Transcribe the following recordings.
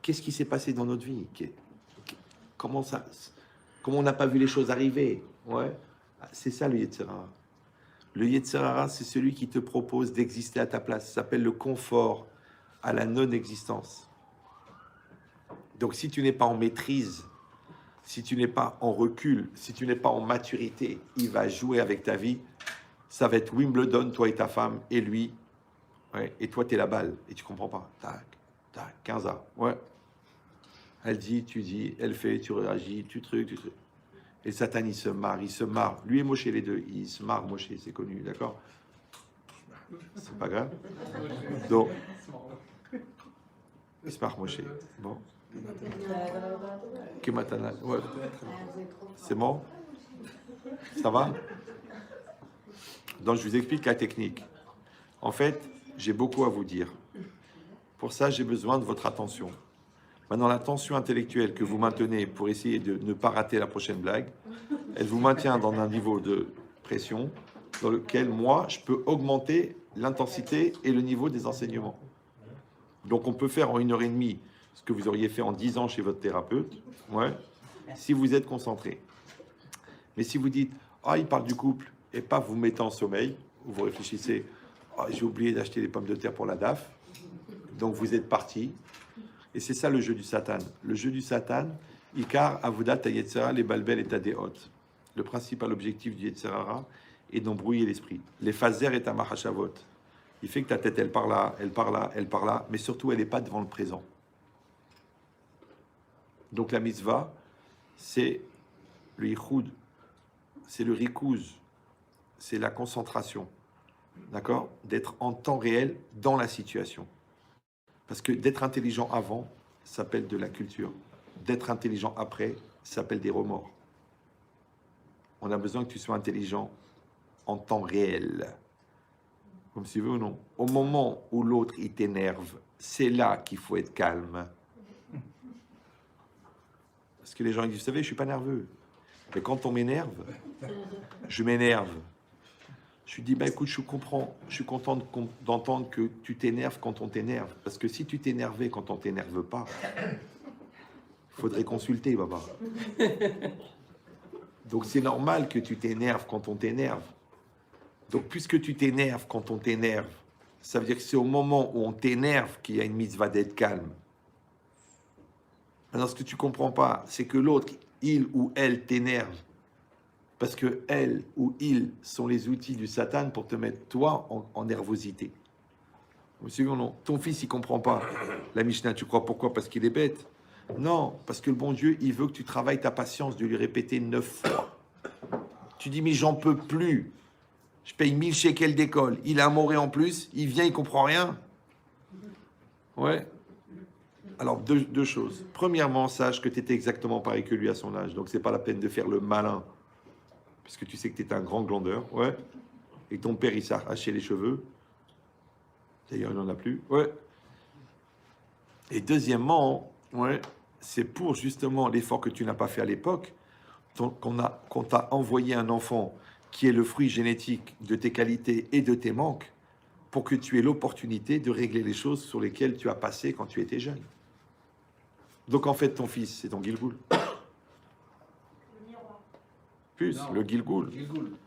Qu'est-ce qui s'est passé dans notre vie? Comment on n'a pas vu les choses arriver? Ouais. C'est ça le Yetzer Hara. Le Yetzer Hara, c'est celui qui te propose d'exister à ta place. Ça s'appelle le confort à la non-existence. Donc si tu n'es pas en maîtrise, si tu n'es pas en recul, si tu n'es pas en maturité, il va jouer avec ta vie. Ça va être Wimbledon, toi et ta femme, et lui. Ouais, et toi, tu es la balle, et tu comprends pas. Tac, tac, 15 ans. Ouais. Elle dit, tu dis, elle fait, tu réagis, tu trucs. Et Satan, il se marre. Lui et Moshe, les deux, ils se marrent, Moshe, c'est connu, d'accord? C'est pas grave. Donc, il se marre, Moshe. Bon. Ouais. C'est bon? Ça va? Donc, je vous explique la technique. En fait, j'ai beaucoup à vous dire. Pour ça, j'ai besoin de votre attention. Maintenant, la tension intellectuelle que vous maintenez pour essayer de ne pas rater la prochaine blague, elle vous maintient dans un niveau de pression dans lequel, moi, je peux augmenter l'intensité et le niveau des enseignements. Donc, on peut faire en 1h30 ce que vous auriez fait en 10 ans chez votre thérapeute, ouais, si vous êtes concentré. Mais si vous dites, ah, il parle du couple, et pas vous mettez en sommeil, ou vous réfléchissez, ah, j'ai oublié d'acheter des pommes de terre pour la DAF, donc vous êtes parti. Et c'est ça le jeu du Satan. Le jeu du Satan, Ikar, Avodat, Yetzera, les Balbel et Tadeot. Le principal objectif du Yetzerara est d'embrouiller l'esprit. Les Fazer et Tamachashavot. Il fait que ta tête, elle part là, elle part là, elle part là, mais surtout, elle n'est pas devant le présent. Donc la mitzvah, c'est le yichud, c'est le rikouz, c'est la concentration, d'accord? D'être en temps réel dans la situation. Parce que d'être intelligent avant, ça s'appelle de la culture. D'être intelligent après, ça s'appelle des remords. On a besoin que tu sois intelligent en temps réel. Comme si vous ou non. Au moment où l'autre, il t'énerve, c'est là qu'il faut être calme. Parce que les gens disent, vous savez, je ne suis pas nerveux. Mais quand on m'énerve, je m'énerve. Je lui dis, bah écoute, je comprends, je suis content d'entendre que tu t'énerves quand on t'énerve. Parce que si tu t'énervais quand on t'énerve pas, il faudrait consulter, Baba. Donc c'est normal que tu t'énerves quand on t'énerve. Donc puisque tu t'énerves quand on t'énerve, ça veut dire que c'est au moment où on t'énerve qu'il y a une mitzvah d'être calme. Alors ce que tu comprends pas, c'est que l'autre, il ou elle t'énerve. Parce que elle ou il sont les outils du Satan pour te mettre, toi, en nervosité. Vous suivez ou non? Ton fils, il ne comprend pas la Mishnah. Tu crois pourquoi? Parce qu'il est bête? Non, parce que le bon Dieu, il veut que tu travailles ta patience de lui répéter 9 fois. Tu dis, mais j'en peux plus. Je paye 1000 shekels d'école. Il a un moré en plus. Il vient, il ne comprend rien. Ouais. Alors, deux choses. Premièrement, sache que tu étais exactement pareil que lui à son âge. Donc, ce n'est pas la peine de faire le malin. Puisque tu sais que tu étais un grand glandeur, ouais, et que ton père, il s'est arraché les cheveux. D'ailleurs, il n'en a plus, ouais. Et deuxièmement, ouais, c'est pour justement l'effort que tu n'as pas fait à l'époque, qu'on t'a envoyé un enfant qui est le fruit génétique de tes qualités et de tes manques, pour que tu aies l'opportunité de régler les choses sur lesquelles tu as passé quand tu étais jeune. Donc en fait, ton fils, c'est ton Gilgoul. Plus, non, le Gilgoul.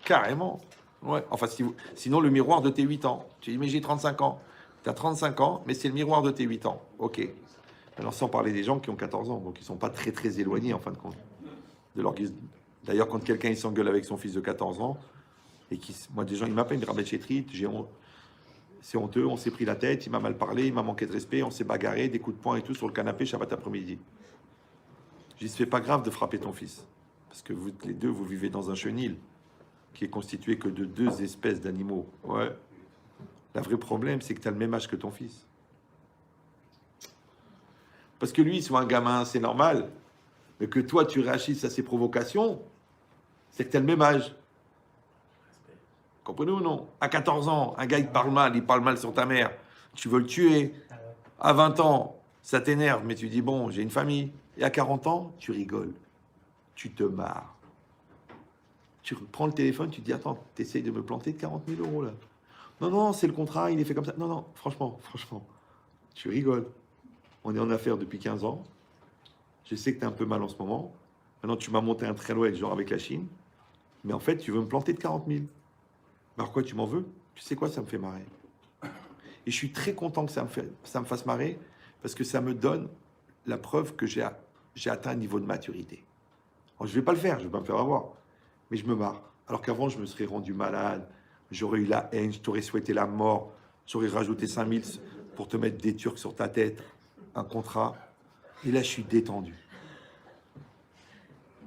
Carrément. Ouais. Enfin, sinon, le miroir de tes 8 ans. Tu dis, mais j'ai 35 ans. Tu as 35 ans, mais c'est le miroir de tes 8 ans. Ok. Alors, sans parler des gens qui ont 14 ans, donc ils ne sont pas très, très éloignés, en fin de compte. De leur guise. D'ailleurs, quand quelqu'un il s'engueule avec son fils de 14 ans, et moi, des gens, ils m'appellent, Rabbi Chetrit, c'est honteux, on s'est pris la tête, il m'a mal parlé, il m'a manqué de respect, on s'est bagarré, des coups de poing et tout sur le canapé, Shabbat après-midi. Je dis, c'est pas grave de frapper ton fils. Parce que vous, les deux, vous vivez dans un chenil qui est constitué que de 2 espèces d'animaux. Ouais. Le vrai problème, c'est que tu as le même âge que ton fils. Parce que lui, soit un gamin, c'est normal. Mais que toi, tu réagisses à ses provocations, c'est que tu as le même âge. Comprenez ou non? À 14 ans, un gars, il parle mal sur ta mère. Tu veux le tuer. À 20 ans, ça t'énerve, mais tu dis, bon, j'ai une famille. Et à 40 ans, tu rigoles. Tu te marres. Tu prends le téléphone, tu te dis, attends, tu essayes de me planter de 40 000 € là. Non, non, c'est le contrat, il est fait comme ça. Non, non, franchement, tu rigoles. On est en affaires depuis 15 ans. Je sais que tu es un peu mal en ce moment. Maintenant, tu m'as monté un très loin, genre avec la Chine. Mais en fait, tu veux me planter de 40 000. Alors quoi, tu m'en veux? Tu sais quoi, ça me fait marrer. Et je suis très content que ça me fasse marrer parce que ça me donne la preuve que j'ai atteint un niveau de maturité. Alors, je ne vais pas le faire, je ne vais pas me faire avoir. Mais je me marre. Alors qu'avant, je me serais rendu malade, j'aurais eu la haine, je t'aurais souhaité la mort, j'aurais rajouté 5 000 pour te mettre des Turcs sur ta tête, un contrat. Et là, je suis détendu.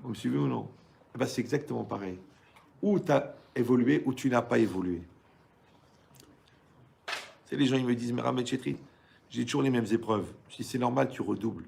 Vous me suivez ou non? Eh ben, c'est exactement pareil. Ou tu as évolué ou tu n'as pas évolué. C'est les gens, ils me disent, mais Ahmed Chetri, j'ai toujours les mêmes épreuves. Je dis, c'est normal, tu redoubles.